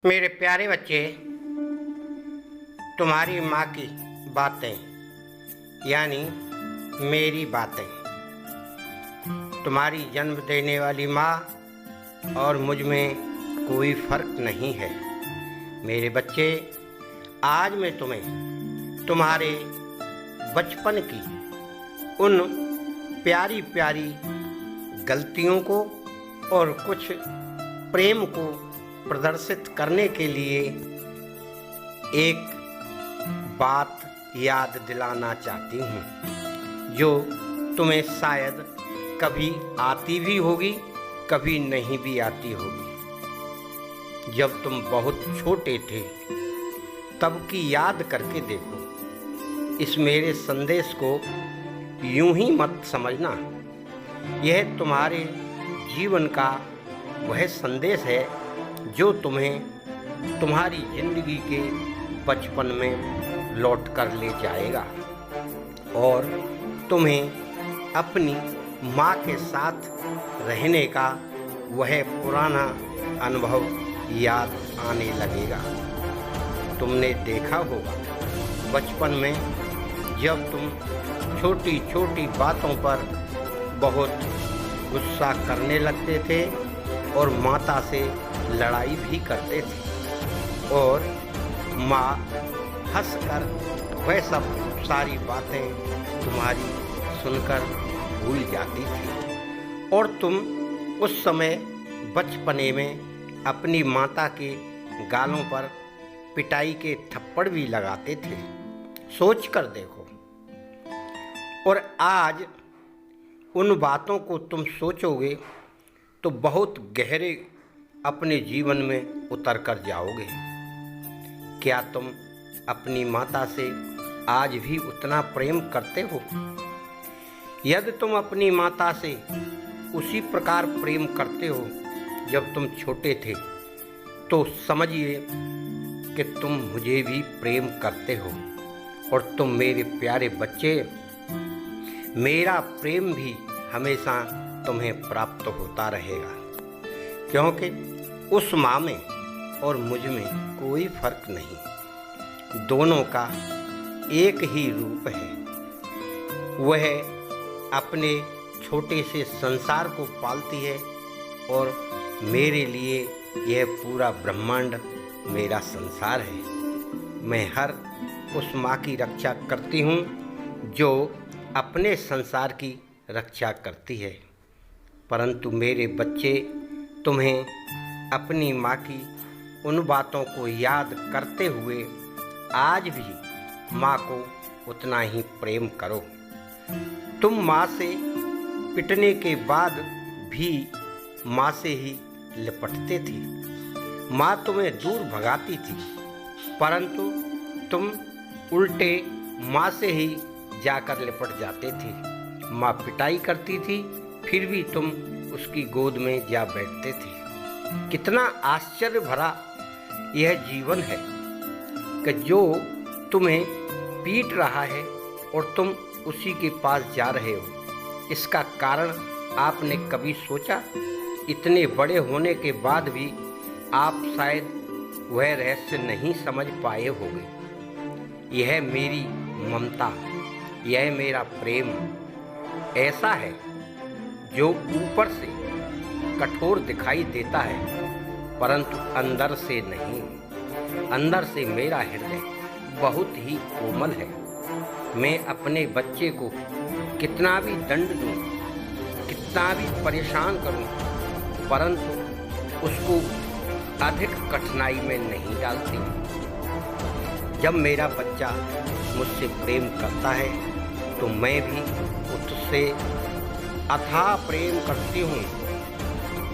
मेरे प्यारे बच्चे, तुम्हारी माँ की बातें यानी मेरी बातें, तुम्हारी जन्म देने वाली माँ और मुझ में कोई फ़र्क नहीं है। मेरे बच्चे, आज मैं तुम्हें तुम्हारे बचपन की उन प्यारी प्यारी गलतियों को और कुछ प्रेम को प्रदर्शित करने के लिए एक बात याद दिलाना चाहती हूँ, जो तुम्हें शायद कभी आती भी होगी, कभी नहीं भी आती होगी। जब तुम बहुत छोटे थे तब की याद करके देखो। इस मेरे संदेश को यूं ही मत समझना। यह तुम्हारे जीवन का वह संदेश है जो तुम्हें तुम्हारी जिंदगी के बचपन में लौट कर ले जाएगा और तुम्हें अपनी माँ के साथ रहने का वह पुराना अनुभव याद आने लगेगा। तुमने देखा होगा बचपन में जब तुम छोटी छोटी बातों पर बहुत गुस्सा करने लगते थे और माता से लड़ाई भी करते थे और माँ हंसकर वह सब सारी बातें तुम्हारी सुनकर भूल जाती थी और तुम उस समय बचपने में अपनी माता के गालों पर पिटाई के थप्पड़ भी लगाते थे। सोच कर देखो। और आज उन बातों को तुम सोचोगे तो बहुत गहरे अपने जीवन में उतर कर जाओगे। क्या तुम अपनी माता से आज भी उतना प्रेम करते हो? यदि तुम अपनी माता से उसी प्रकार प्रेम करते हो जब तुम छोटे थे, तो समझिए कि तुम मुझे भी प्रेम करते हो और तुम मेरे प्यारे बच्चे, मेरा प्रेम भी हमेशा तुम्हें प्राप्त होता रहेगा, क्योंकि उस माँ में और मुझ में कोई फर्क नहीं। दोनों का एक ही रूप है। वह अपने छोटे से संसार को पालती है और मेरे लिए यह पूरा ब्रह्मांड मेरा संसार है। मैं हर उस माँ की रक्षा करती हूँ जो अपने संसार की रक्षा करती है। परंतु मेरे बच्चे, तुम्हें अपनी माँ की उन बातों को याद करते हुए आज भी माँ को उतना ही प्रेम करो। तुम माँ से पिटने के बाद भी माँ से ही लिपटते थे। माँ तुम्हें दूर भगाती थी, परंतु तुम उल्टे माँ से ही जाकर लिपट जाते थे। माँ पिटाई करती थी, फिर भी तुम उसकी गोद में जा बैठते थे। कितना आश्चर्य भरा यह जीवन है कि जो तुम्हें पीट रहा है और तुम उसी के पास जा रहे हो। इसका कारण आपने कभी सोचा? इतने बड़े होने के बाद भी आप शायद वह रहस्य नहीं समझ पाए होंगे। यह मेरी ममता, यह मेरा प्रेम ऐसा है जो ऊपर से कठोर दिखाई देता है, परंतु अंदर से नहीं। अंदर से मेरा हृदय बहुत ही कोमल है। मैं अपने बच्चे को कितना भी दंड दूं, कितना भी परेशान करूं, परंतु उसको अधिक कठिनाई में नहीं डालती। जब मेरा बच्चा मुझसे प्रेम करता है तो मैं भी उससे अथाह प्रेम करती हूँ,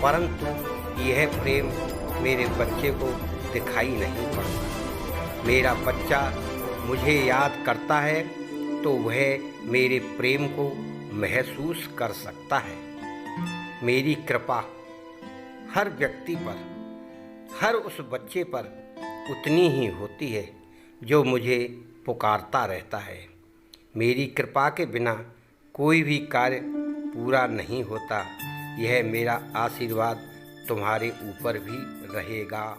परंतु यह प्रेम मेरे बच्चे को दिखाई नहीं पड़ता। मेरा बच्चा मुझे याद करता है तो वह मेरे प्रेम को महसूस कर सकता है। मेरी कृपा हर व्यक्ति पर, हर उस बच्चे पर उतनी ही होती है जो मुझे पुकारता रहता है। मेरी कृपा के बिना कोई भी कार्य पूरा नहीं होता। यह मेरा आशीर्वाद तुम्हारे ऊपर भी रहेगा।